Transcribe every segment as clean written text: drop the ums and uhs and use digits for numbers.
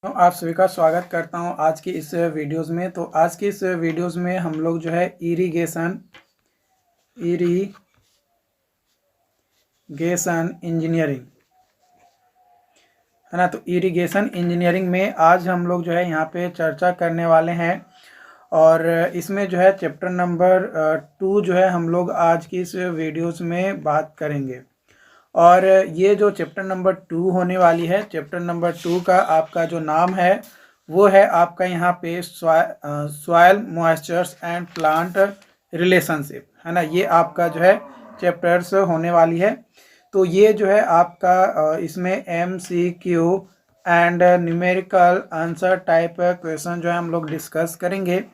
आप सभी का स्वागत करता हूं आज की इस वीडियोस में। तो आज की इस वीडियोस में हम लोग जो है इरिगेशन इंजीनियरिंग है ना। तो इरिगेशन इंजीनियरिंग में आज हम लोग जो है यहाँ पे चर्चा करने वाले हैं और इसमें जो है चैप्टर नंबर 2 जो है हम लोग आज की इस वीडियोस में बात करेंगे। और ये जो चैप्टर नंबर 2 होने वाली है, चैप्टर नंबर 2 का आपका जो नाम है वो है आपका यहाँ पे soil moistures and plant relationship, है ना। ये आपका जो है चैप्टर्स होने वाली है। तो ये जो है आपका इसमें MCQ and numerical answer type question जो है हम लोग डिस्कस करेंगे,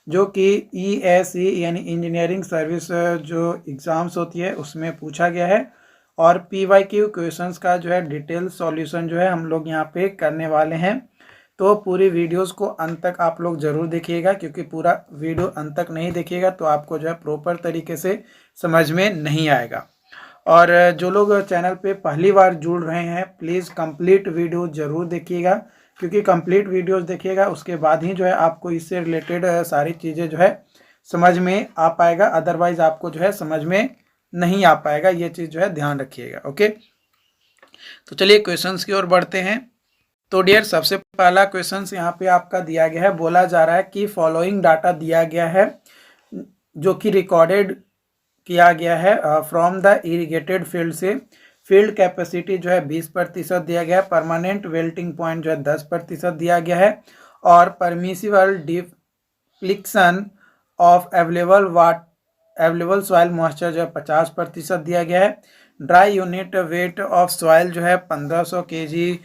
जो कि ESE यानी इंजीनियरिंग सर्विस जो एग्ज़ाम्स होती है उसमें पूछा गया है। और PYQ क्वेश्चंस का जो है डिटेल सॉल्यूशन जो है हम लोग यहाँ पे करने वाले हैं। तो पूरी वीडियोस को अंत तक आप लोग ज़रूर देखिएगा, क्योंकि पूरा वीडियो अंत तक नहीं देखिएगा तो आपको जो है प्रॉपर तरीके से समझ में नहीं आएगा। और जो लोग चैनल पे पहली बार जुड़ रहे हैं प्लीज़ कंप्लीट वीडियो ज़रूर देखिएगा, क्योंकि कंप्लीट वीडियोस देखिएगा उसके बाद ही जो है आपको इससे रिलेटेड सारी चीज़ें जो है समझ में आ पाएगा, अदरवाइज़ आपको जो है समझ में नहीं आ पाएगा। ये चीज़ जो है ध्यान रखिएगा। ओके, तो चलिए क्वेश्चंस की ओर बढ़ते हैं। तो डियर, सबसे पहला क्वेश्चंस यहाँ पे आपका दिया गया है। बोला जा रहा है कि फॉलोइंग डाटा दिया गया है जो कि रिकॉर्डेड किया गया है फ्रॉम द इरिगेटेड फील्ड से। फील्ड कैपेसिटी जो है 20% दिया गया है, परमानेंट वेल्टिंग पॉइंट जो है 10% दिया गया है, और permissible depletion of available soil moisture जो है 50% दिया गया है। Dry unit weight of soil जो है 1500 kg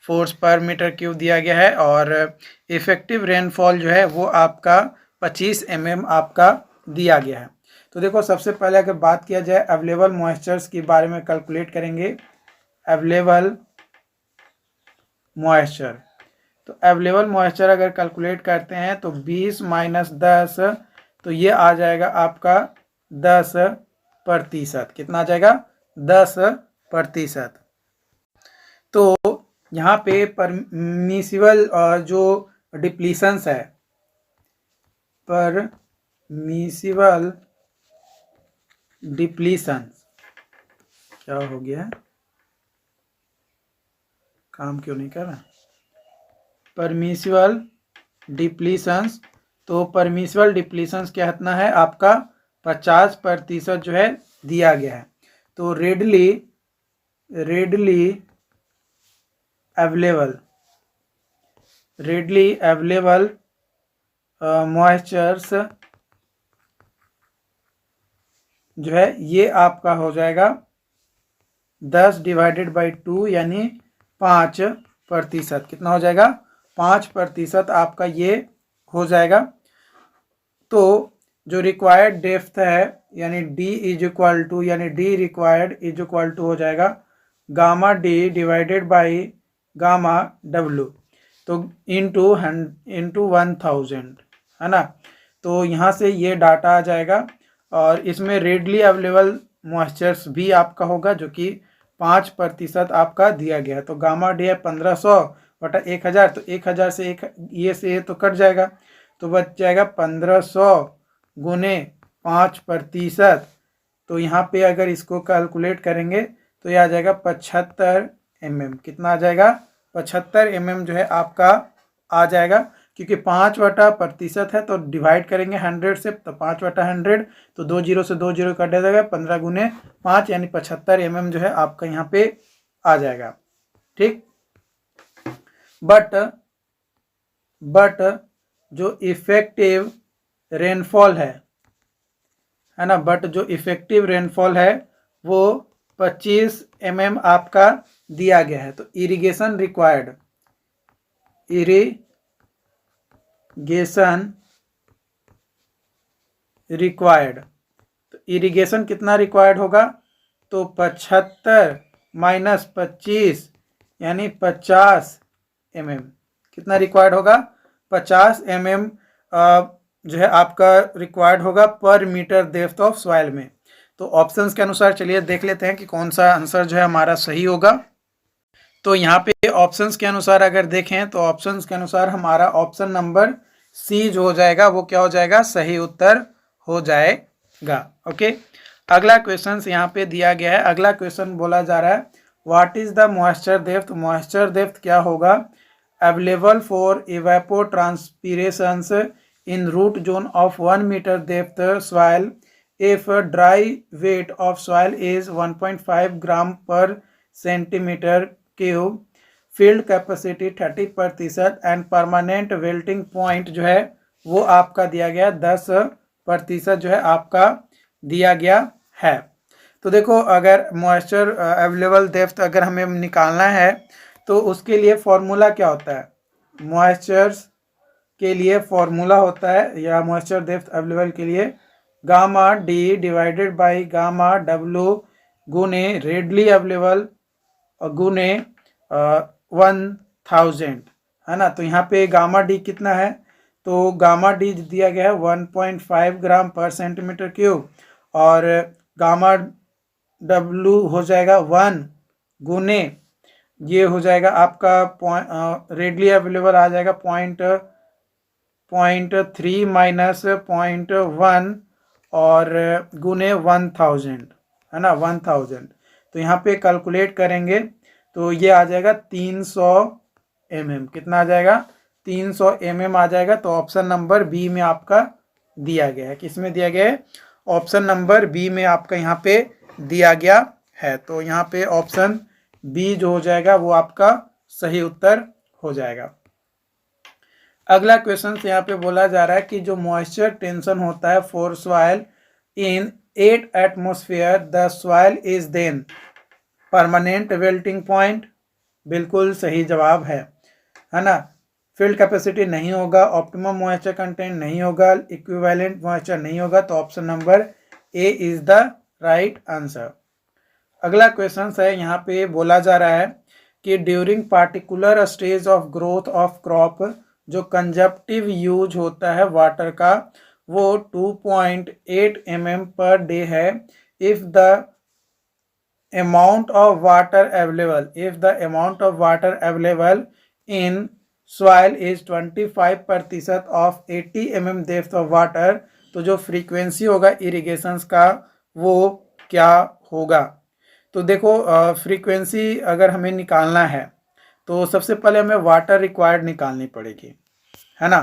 फोर्स पर मीटर क्यूब दिया गया है, और इफेक्टिव रेनफॉल जो है वो आपका 25 mm आपका दिया गया है। तो देखो, सबसे पहले अगर बात किया जाए अवेलेबल मॉइस्चर्स के बारे में, कैलकुलेट करेंगे अवेलेबल मॉइस्चर। तो अवेलेबल मॉइस्चर अगर कैलकुलेट करते हैं तो 20 - 10, तो ये आ जाएगा आपका 10%। कितना आ जाएगा? 10%। तो यहाँ पे परमिसिबल जो डिप्लीशंस है, परमिसिबल डिप्लीशंस क्या हो गया है, काम क्यों नहीं कर रहा? परमिसिबल डिप्लीशंस, तो परमिसिबल डिप्लीशंस क्या इतना है आपका 50% जो है दिया गया है। तो रेडली अवेलेबल मॉइस्चर्स जो है ये आपका हो जाएगा 10/2 यानी 5%। कितना हो जाएगा? 5% आपका ये हो जाएगा। तो जो रिक्वायर्ड डेप्थ है यानी D रिक्वायर्ड हो जाएगा gamma D divided by gamma W, तो इंटू 1000, है ना। तो यहाँ से ये डाटा आ जाएगा, और इसमें रेडली अवेलेबल मॉइस्चर्स भी आपका होगा जो कि 5% आपका दिया गया है। तो गामा डी है 1500/1000, तो 1000 से ये तो कट जाएगा, तो बच जाएगा 1500 गुने 5%। तो यहाँ पे अगर इसको कैलकुलेट करेंगे तो ये आ जाएगा 75 mm। कितना आ जाएगा? 75 mm जो है आपका आ जाएगा, क्योंकि 5% है तो डिवाइड करेंगे 100 से, तो 5/100, तो 2 0 से 2 0 कट जाएगा, 15 गुने 5 यानी 75 mm जो है आपका यहाँ पे आ जाएगा। ठीक, बट जो इफेक्टिव रेनफॉल है ना, बट जो इफेक्टिव रेनफॉल है वो 25 mm आपका दिया गया है। तो इरिगेशन रिक्वायर्ड, तो इरिगेशन कितना रिक्वायर्ड होगा? तो 75 - 25 यानी 50 mm। कितना रिक्वायर्ड होगा? 50 mm जो है आपका रिक्वायर्ड होगा पर मीटर डेप्थ ऑफ सॉइल में। तो ऑप्शंस के अनुसार चलिए देख लेते हैं कि कौन सा आंसर जो है हमारा सही होगा। तो यहाँ पे ऑप्शंस के अनुसार अगर देखें तो ऑप्शंस के अनुसार हमारा ऑप्शन नंबर सी जो हो जाएगा वो क्या हो जाएगा, सही उत्तर हो जाएगा। ओके, अगला क्वेश्चन यहाँ पे दिया गया है। अगला क्वेश्चन बोला जा रहा है what is the moisture depth. Moisture depth क्या होगा, available for evapotranspirations in root zone of 1 meter depth soil if dry weight of soil is 1.5 gram per centimeter cube, field capacity 30% and permanent wilting point जो है वो आपका दिया गया 10% जो है आपका दिया गया है। तो देखो, अगर मॉइस्चर अवेलेबल डेप्थ अगर हमें निकालना है तो उसके लिए फॉर्मूला क्या होता है, मॉइस्चर्स के लिए फॉर्मूला होता है या मॉइस्चर डेप्थ अवेलेबल के लिए gamma D divided by gamma W गुने रेडली अवेलेबल गुने 1000, है ना। तो यहाँ पे गामा डी कितना है, तो गामा डी दिया गया है 1.5 ग्राम पर सेंटीमीटर क्यूब और गामा डब्ल्यू हो जाएगा 1 गुने ये हो जाएगा आपका रेडली अवेलेबल आ जाएगा 0.3 माइनस 0.1 और गुने 1000, है ना, 1000। तो यहाँ पे कैलकुलेट करेंगे तो ये आ जाएगा 300 mm। कितना आ जाएगा, 300 mm आ जाएगा। तो ऑप्शन नंबर बी में आपका दिया गया है। किस में दिया गया है, ऑप्शन नंबर बी में आपका यहाँ पे दिया गया है। तो यहाँ पे ऑप्शन बी जो हो जाएगा वो आपका सही उत्तर हो जाएगा। अगला क्वेश्चन यहाँ पे बोला जा रहा है कि जो मॉइस्चर टेंशन होता है for soil in 8 atmosphere the soil is then permanent wilting point, बिल्कुल सही जवाब है ना। फील्ड कैपेसिटी नहीं होगा, ऑप्टिमम मॉइस्चर कंटेंट नहीं होगा, इक्विवेलेंट मॉइस्चर नहीं होगा। तो option number A is the right answer. अगला क्वेश्चन है, यहाँ पे बोला जा रहा है कि during particular stage of growth of crop जो कंजप्टिव यूज होता है वाटर का वो 2.8 mm पर डे है। If the amount of water available in soil is 25% of 80 mm depth of water, तो जो फ्रीक्वेंसी होगा इरिगेशन का वो क्या होगा। तो देखो, फ्रीक्वेंसी अगर हमें निकालना है तो सबसे पहले हमें वाटर रिक्वायर्ड निकालनी पड़ेगी, है ना।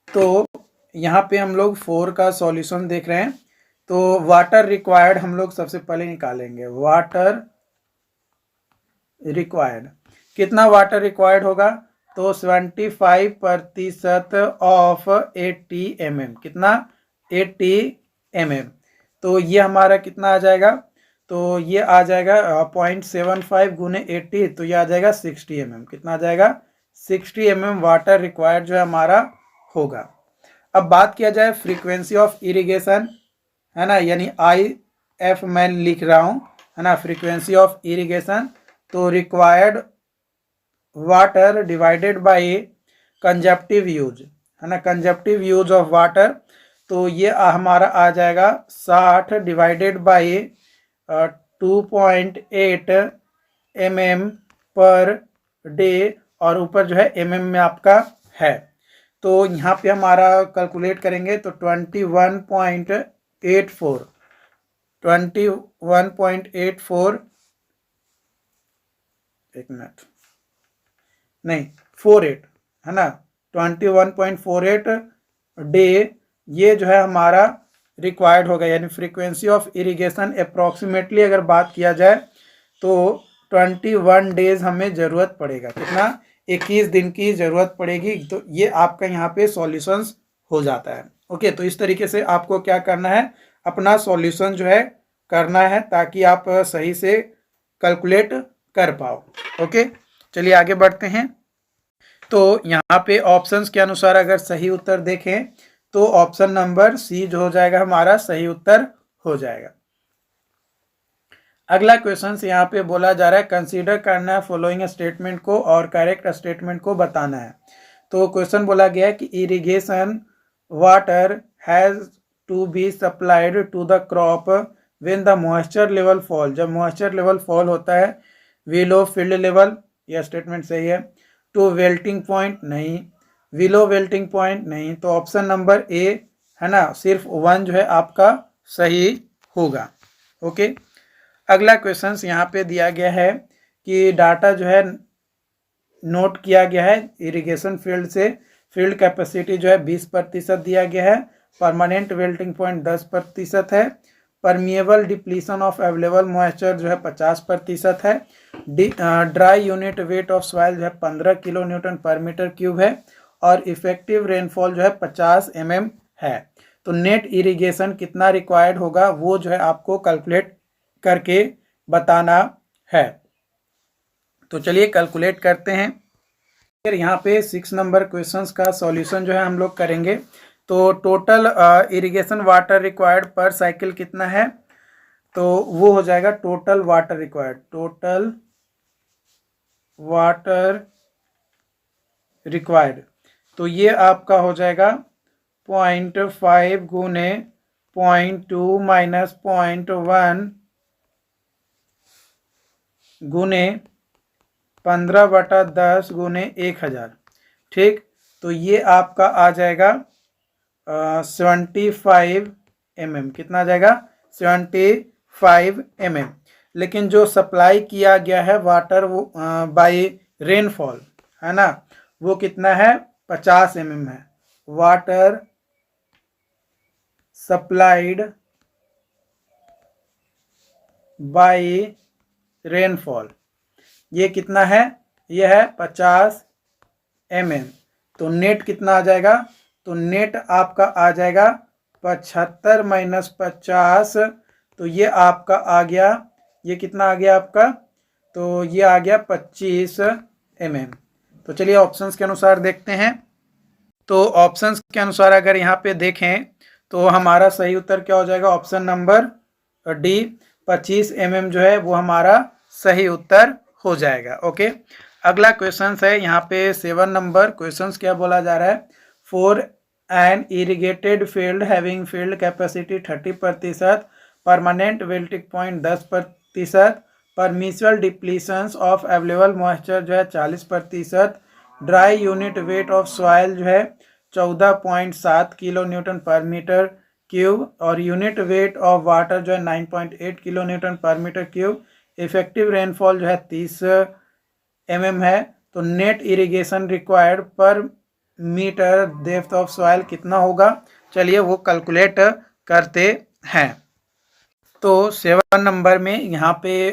तो यहाँ पे हम लोग 4 का सॉल्यूशन देख रहे हैं। तो वाटर रिक्वायर्ड हम लोग सबसे पहले निकालेंगे। वाटर रिक्वायर्ड, कितना वाटर रिक्वायर्ड होगा, तो 75% ऑफ 80 mm। कितना, 80 mm। तो ये हमारा कितना आ जाएगा, तो ये आ जाएगा 0.75 गुने 80, तो ये आ जाएगा 60 mm। कितना आ जाएगा, 60 mm वाटर रिक्वायर्ड जो है हमारा होगा। अब बात किया जाए फ्रीक्वेंसी ऑफ इरिगेशन, है ना, यानी IF मैं लिख रहा हूँ, है ना, फ्रीक्वेंसी ऑफ इरिगेशन। तो required water divided by consumptive use, है ना, कंजप्टिव यूज ऑफ वाटर। तो ये हमारा आ जाएगा 60 divided by 2.8 mm per day और ऊपर जो है mm में आपका है। तो यहाँ पे हमारा कैलकुलेट करेंगे तो 21.84 एक मिनट नहीं 48, है ना, 21.48 डे ये जो है हमारा रिक्वायर्ड होगा। यानी फ्रीक्वेंसी ऑफ इरिगेशन अप्रॉक्सीमेटली अगर बात किया जाए तो 21 डेज हमें ज़रूरत पड़ेगा। कितना, 21 दिन की ज़रूरत पड़ेगी। तो ये आपका यहाँ पे सॉल्यूशंस हो जाता है। ओके, तो इस तरीके से आपको क्या करना है, अपना सॉल्यूशन जो है करना है ताकि आप सही से कैलकुलेट कर पाओ। ओके, चलिए आगे बढ़ते हैं। तो यहाँ पे ऑप्शंस के अनुसार अगर सही उत्तर देखें तो ऑप्शन नंबर सी जो हो जाएगा हमारा सही उत्तर हो जाएगा। अगला क्वेश्चन यहाँ पे बोला जा रहा है कंसीडर करना है फॉलोइंग स्टेटमेंट को और करेक्ट स्टेटमेंट को बताना है। तो क्वेश्चन बोला गया है कि irrigation water has to be supplied to the crop when the moisture level fall. जब मॉइस्चर लेवल फॉल होता है विलो फील्ड लेवल, यह स्टेटमेंट सही है। टू वेल्टिंग पॉइंट नहीं, विलो वेल्टिंग पॉइंट नहीं, तो ऑप्शन नंबर ए है ना, सिर्फ 1 जो है आपका सही होगा। ओके, अगला क्वेश्चन यहाँ पे दिया गया है कि डाटा जो है नोट किया गया है इरिगेशन फील्ड से, फील्ड कैपेसिटी जो है 20% दिया गया है, परमानेंट वेल्टिंग पॉइंट 10% है, permeable depletion of available moisture जो है 50% है, dry unit weight of soil जो है 15 किलो न्यूटन पर मीटर क्यूब है, और इफेक्टिव रेनफॉल जो है 50 mm है। तो नेट इरिगेशन कितना रिक्वायर्ड होगा वो जो है आपको कैलकुलेट करके बताना है। तो चलिए कैलकुलेट करते हैं। फिर यहाँ पे 6 नंबर क्वेश्चंस का सॉल्यूशन जो है हम लोग करेंगे। तो टोटल इरिगेशन वाटर रिक्वायर्ड पर साइकिल कितना है, तो वो हो जाएगा total water required, total water required, तो ये आपका हो जाएगा 0.5 गुने 0.2 माइनस 0.1 गुने 15/10 गुने 1000। ठीक, तो ये आपका आ जाएगा 75 mm। कितना आ जाएगा, 75 mm। लेकिन जो सप्लाई किया गया है वाटर वो बाय रेनफॉल है ना, वो कितना है, 50 mm है। वाटर सप्लाइड बाय रेनफॉल ये कितना है, ये है 50 mm। तो नेट कितना आ जाएगा, तो नेट आपका आ जाएगा 75 माइनस 50, तो ये आपका आ गया, ये कितना आ गया आपका, तो ये आ गया 25 mm। तो चलिए ऑप्शंस के अनुसार देखते हैं। तो ऑप्शंस के अनुसार अगर यहाँ पे देखें तो हमारा सही उत्तर क्या हो जाएगा, ऑप्शन नंबर डी 25 mm जो है वो हमारा सही उत्तर हो जाएगा। ओके, अगला क्वेश्चन है यहाँ पे 7 नंबर क्वेश्चन क्या बोला जा रहा है, for an irrigated field having field capacity 30%, permanent wilting point 10%, permissible depletions of available moisture जो है 40%, dry unit weight of soil जो है 14.7 किलो न्यूटन पर मीटर क्यूब, और यूनिट वेट ऑफ वाटर जो है 9.8 किलो न्यूटन पर मीटर क्यूब, इफेक्टिव रेनफॉल जो है 30 mm है। तो net irrigation required per metre depth of soil कितना होगा, चलिए वो कैलकुलेट करते हैं। तो 7 नंबर में यहाँ पे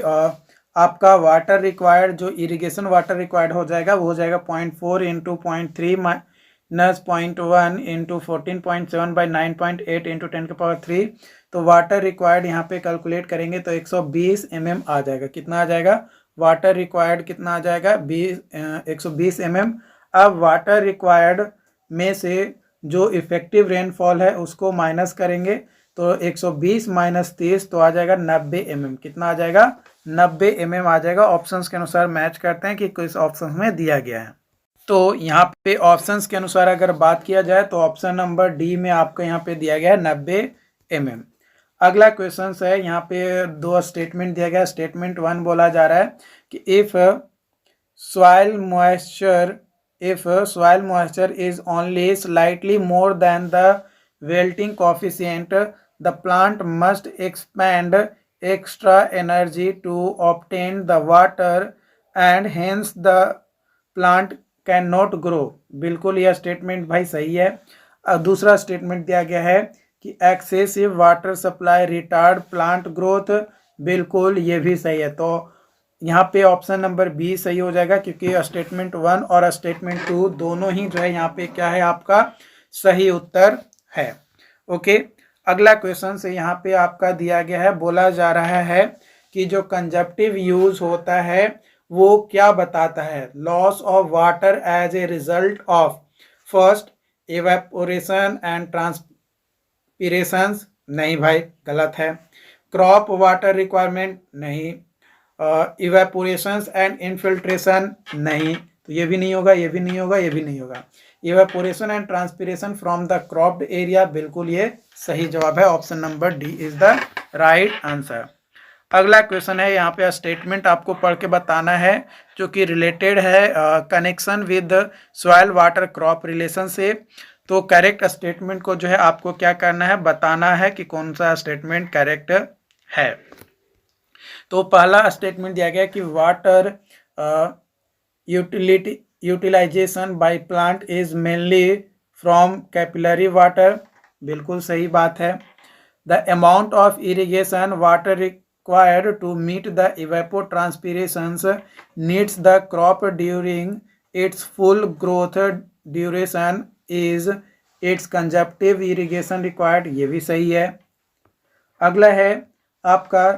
आपका वाटर रिक्वायर्ड जो इरिगेशन वाटर रिक्वायर्ड हो जाएगा वो हो जाएगा 0.4 into 0.3 minus 0.1 into 14.7 by 9.8 into 10⁻3। तो वाटर रिक्वायर्ड यहाँ पे कैलकुलेट करेंगे तो 120 mm आ जाएगा। कितना आ जाएगा, वाटर रिक्वायर्ड कितना आ जाएगा, 120 mm। अब वाटर रिक्वायर्ड में से जो इफेक्टिव रेनफॉल है उसको माइनस करेंगे तो 120 माइनस 30 तो आ जाएगा 90 mm। कितना आ जाएगा, 90 mm आ जाएगा। ऑप्शंस के अनुसार मैच करते हैं कि किस ऑप्शन में दिया गया है। तो यहाँ पे ऑप्शंस के अनुसार अगर बात किया जाए तो ऑप्शन नंबर डी में आपका यहाँ पे दिया गया है 90 mm। अगला क्वेश्चन है, यहाँ पे 2 स्टेटमेंट दिया गया। स्टेटमेंट 1 बोला जा रहा है कि if soil moisture is only slightly more than the wilting coefficient, the plant must expend extra energy to obtain the water and hence the plant cannot grow। बिल्कुल यह स्टेटमेंट भाई सही है। दूसरा स्टेटमेंट दिया गया है कि excessive water supply retard plant growth, बिल्कुल ये भी सही है। तो यहाँ पे ऑप्शन नंबर बी सही हो जाएगा क्योंकि स्टेटमेंट 1 और स्टेटमेंट 2 दोनों ही जो है यहाँ पे क्या है आपका सही उत्तर है। ओके, अगला क्वेश्चन से यहाँ पे आपका दिया गया है, बोला जा रहा है कि जो कंजप्टिव यूज होता है वो क्या बताता है, loss of water as a result of first evaporation and transpiration, नहीं भाई गलत है। क्रॉप वाटर रिक्वायरमेंट नहीं, इवेपोरेशन एंड इनफिल्ट्रेशन नहीं, तो ये भी नहीं होगा, ये भी नहीं होगा, ये भी नहीं होगा। Evaporation and transpiration from the cropped area, बिल्कुल ये सही जवाब है। Option number D is the right answer. अगला क्वेश्चन है, यहाँ पे स्टेटमेंट आपको पढ़ के बताना है जो कि रिलेटेड है connection with soil water crop relation से। तो करेक्ट स्टेटमेंट को जो है आपको क्या करना है, बताना है कि कौन सा स्टेटमेंट करेक्ट है। तो पहला स्टेटमेंट दिया गया कि water utilisation by plant is mainly from capillary water, बिल्कुल सही बात है। The amount of irrigation water required to meet the evapotranspirations needs the crop during its full growth duration is its conjunctive irrigation required, ये भी सही है। अगला है आपका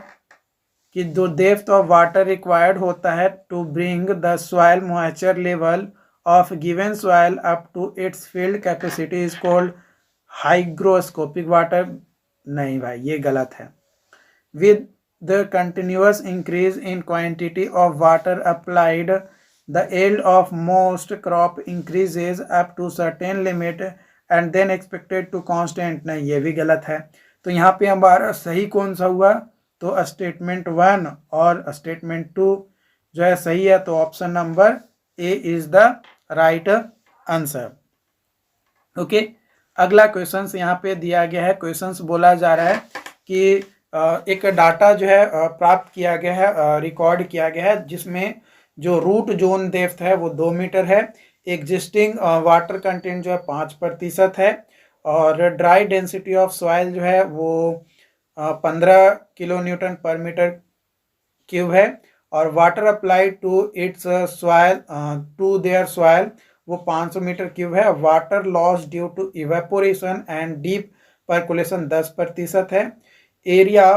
कि the depth of water required होता है to bring the soil moisture level of given soil up to its field capacity is called hygroscopic water, नहीं भाई ये गलत है। With the continuous increase in quantity of water applied, the yield of most crop increases up to certain limit and then expected to constant, नहीं ये भी गलत है। तो यहाँ पे हमारा सही कौन सा हुआ, तो स्टेटमेंट 1 और स्टेटमेंट 2 जो है सही है। तो option number A is the right answer. Okay, अगला क्वेश्चन यहाँ पे दिया गया है। क्वेश्चन बोला जा रहा है कि एक डाटा जो है प्राप्त किया गया है, रिकॉर्ड किया गया है, जिसमें जो रूट जोन डेप्थ है वो 2 मीटर है, एग्जिस्टिंग वाटर कंटेंट जो है 5% है, और ड्राई डेंसिटी ऑफ सॉइल जो है वो 15 किलो न्यूटन पर मीटर क्यूब है, और water applied to its soil to there soil वो 500 मीटर क्यूब है। Water loss due to evaporation and deep percolation 10% है। एरिया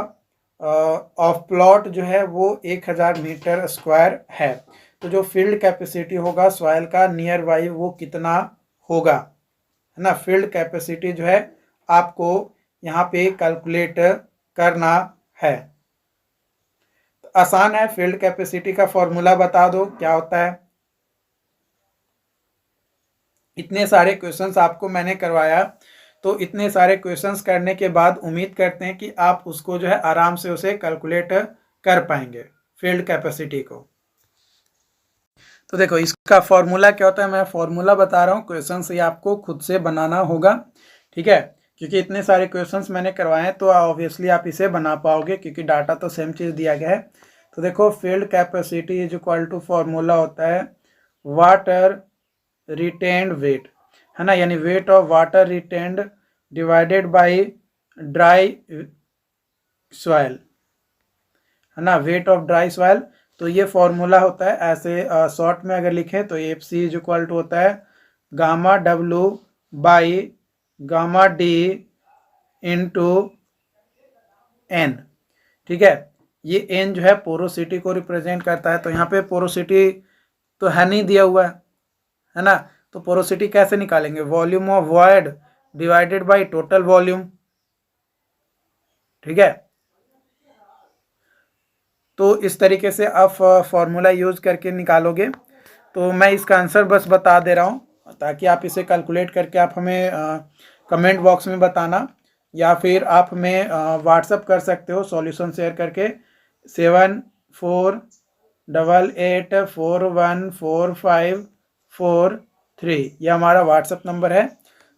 ऑफ प्लॉट जो है वो 1000 मीटर स्क्वायर है। तो जो फील्ड कैपेसिटी होगा सॉइल का नियर बाई वो कितना होगा, है ना। फील्ड कैपेसिटी जो है आपको यहाँ पे कैलकुलेट करना है। तो आसान है, फील्ड कैपेसिटी का फॉर्मूला बता दो क्या होता है। इतने सारे क्वेश्चंस आपको मैंने करवाया, तो इतने सारे क्वेश्चंस करने के बाद उम्मीद करते हैं कि आप उसको जो है आराम से उसे कैलकुलेट कर पाएंगे फील्ड कैपेसिटी को। तो देखो इसका फॉर्मूला क्या होता है, मैं फॉर्मूला बता रहा हूँ, क्वेश्चंस ये आपको खुद से बनाना होगा, ठीक है। क्योंकि इतने सारे क्वेश्चंस मैंने करवाए हैं तो ऑब्वियसली आप इसे बना पाओगे, क्योंकि डाटा तो सेम चीज़ दिया गया है। तो देखो field capacity is equal to formula होता है वाटर रिटेन्ड वेट, है ना, यानी weight of water retained divided by dry soil, है ना, वेट ऑफ ड्राई सॉइल। तो ये फॉर्मूला होता है, ऐसे शॉर्ट में अगर लिखें तो F C is equal to होता है gamma W by gamma D into N, ठीक है। ये एन जो है पोरोसिटी को रिप्रेजेंट करता है। तो यहाँ पे पोरोसिटी तो है नहीं दिया हुआ है ना, तो पोरोसिटी कैसे निकालेंगे, volume of void divided by total volume, ठीक है। तो इस तरीके से आप फॉर्मूला यूज करके निकालोगे। तो मैं इसका आंसर बस बता दे रहा हूँ ताकि आप इसे कैलकुलेट करके आप हमें कमेंट बॉक्स में बताना, या फिर आप हमें व्हाट्सअप कर सकते हो सॉल्यूशन शेयर करके 7488414543, ये हमारा व्हाट्सअप नंबर है।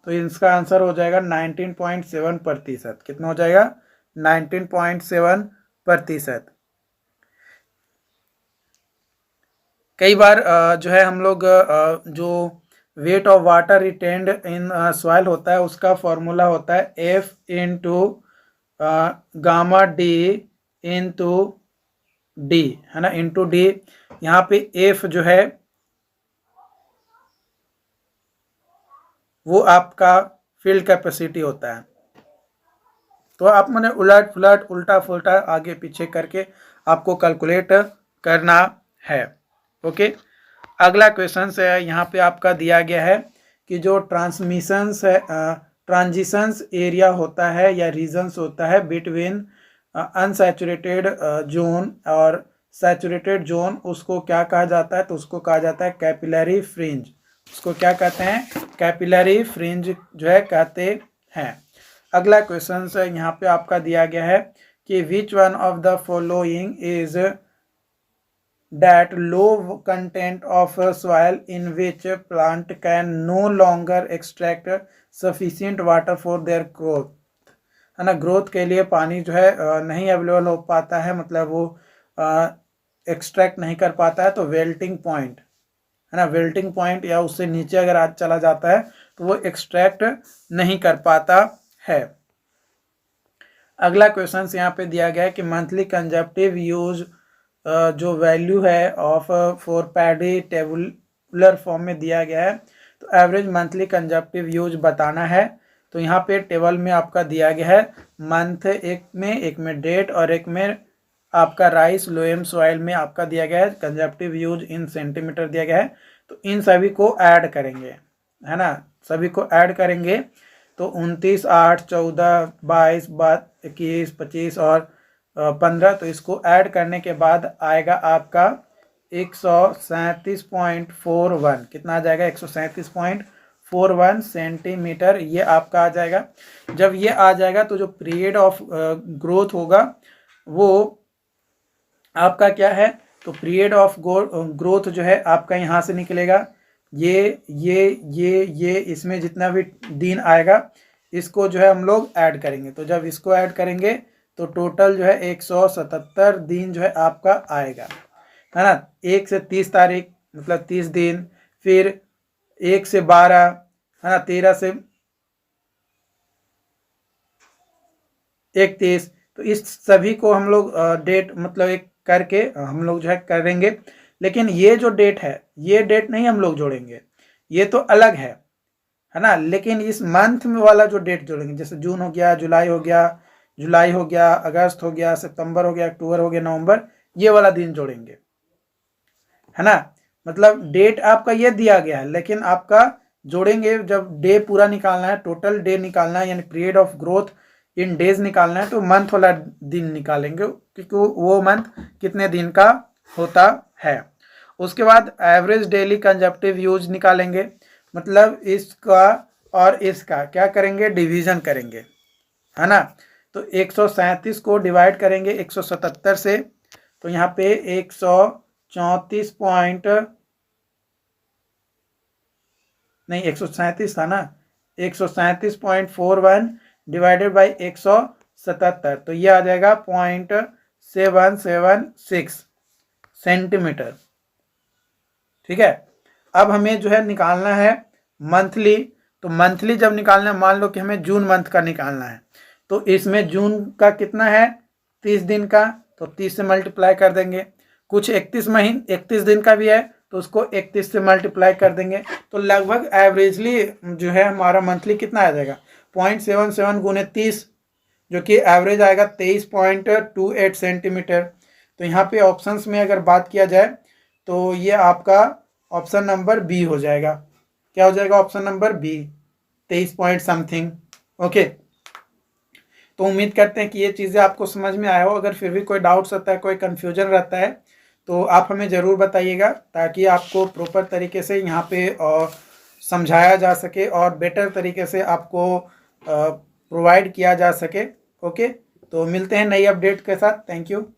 तो इसका आंसर हो जाएगा 19.7%। कितना हो जाएगा, 19.7%। कई बार जो है हम लोग जो wait of water retained in soil होता है उसका फॉर्मूला होता है F into gamma D into D, है ना, इंटू डी। यहाँ पे एफ जो है वो आपका फील्ड कैपेसिटी होता है। तो आप मैंने उलट पुलट उल्टा फुल्टा आगे पीछे करके आपको कैलकुलेट करना है। ओके, अगला क्वेश्चन है, यहाँ पे आपका दिया गया है कि जो ट्रांसमिशंस है ट्रांजिशंस एरिया होता है या रीजन्स होता है बिटवीन अनसैचुरेटेड जोन और सैचुरेटेड जोन, उसको क्या कहा जाता है, तो उसको कहा जाता है कैपिलरी फ्रिंज। उसको क्या कहते हैं, कैपिलरी फ्रिंज जो है कहते हैं। अगला क्वेश्चन है, यहाँ पे आपका दिया गया है कि which one of the following is that low content of soil in which plant can no longer extract sufficient water for their growth, है ना। ग्रोथ के लिए पानी जो है नहीं अवेलेबल हो पाता है, मतलब वो एक्सट्रैक्ट नहीं कर पाता है, तो वेल्टिंग पॉइंट, है ना, वेल्टिंग पॉइंट या उससे नीचे अगर आज चला जाता है तो वो एक्सट्रैक्ट नहीं कर पाता है। अगला क्वेश्चन यहाँ पे दिया गया है कि मंथली कंजप्टिव यूज जो वैल्यू है of for paddy tabular form में दिया गया है, तो एवरेज मंथली कंजप्टिव यूज बताना है। तो यहाँ पे टेबल में आपका दिया गया है मंथ एक में डेट और एक में आपका राइस लोएम सॉइल में आपका दिया गया है कंजप्टिव यूज इन सेंटीमीटर दिया गया है। तो इन सभी को ऐड करेंगे, है ना, सभी को ऐड करेंगे तो 29, 8, 14, 22, 21, 25 और 15, तो इसको ऐड करने के बाद आएगा आपका 137.41, कितना आ जाएगा 137.41 सेंटीमीटर, ये आपका आ जाएगा। जब ये आ जाएगा तो जो पीरियड ऑफ ग्रोथ होगा वो आपका क्या है, तो पीरियड ऑफ ग्रोथ जो है आपका यहाँ से निकलेगा, ये इसमें जितना भी दिन आएगा इसको जो है हम लोग ऐड करेंगे। तो जब इसको ऐड करेंगे तो टोटल जो है 177 दिन जो है आपका आएगा, है ना। 1 से 30 तारीख मतलब 30 दिन, फिर 1 से 12, है ना, 13 से 31, तो इस सभी को हम लोग डेट मतलब एक करके हम लोग जो है करेंगे। लेकिन ये जो डेट है ये डेट नहीं हम लोग जोड़ेंगे, ये तो अलग है ना। लेकिन इस मंथ में वाला जो डेट जोड़ेंगे, जैसे जून हो गया, जुलाई हो गया, अगस्त हो गया, सितंबर हो गया, अक्टूबर हो गया, नवंबर, ये वाला दिन जोड़ेंगे, है ना। मतलब डेट आपका ये दिया गया है, लेकिन आपका जोड़ेंगे जब डे पूरा निकालना है, टोटल डे निकालना है, यानी period of growth in days निकालना है, तो मंथ वाला दिन निकालेंगे क्योंकि वो मंथ कितने दिन का होता है। उसके बाद एवरेज डेली कंजप्टिव यूज निकालेंगे, मतलब इसका और इसका क्या करेंगे, डिवीजन करेंगे, है ना। तो 137 को डिवाइड करेंगे 177 से, तो यहाँ पे 137 था ना, 137.41 डिवाइडेड बाई 177, तो ये आ जाएगा 0.776 सेंटीमीटर, ठीक है। अब हमें जो है निकालना है मंथली, तो मंथली जब निकालना है, मान लो कि हमें जून मंथ का निकालना है, तो इसमें जून का कितना है 30 दिन का, तो 30 से मल्टीप्लाई कर देंगे। कुछ 31 दिन का भी है तो उसको 31 से मल्टीप्लाई कर देंगे, तो लगभग एवरेजली जो है हमारा मंथली कितना आ जाएगा 0.77 गुने 30, जो कि एवरेज आएगा 23.28 सेंटीमीटर। तो यहाँ पे ऑप्शंस में अगर बात किया जाए तो ये आपका ऑप्शन नंबर बी हो जाएगा। क्या हो जाएगा option number B, 23 point something. Okay, तो उम्मीद करते हैं कि ये चीज़ें आपको समझ में आया हो। अगर फिर भी कोई डाउट्स रहता है, कोई कन्फ्यूजन रहता है, तो आप हमें ज़रूर बताइएगा, ताकि आपको प्रॉपर तरीके से यहाँ पे समझाया जा सके और बेटर तरीके से आपको प्रोवाइड किया जा सके। ओके, तो मिलते हैं नई अपडेट के साथ। Thank you.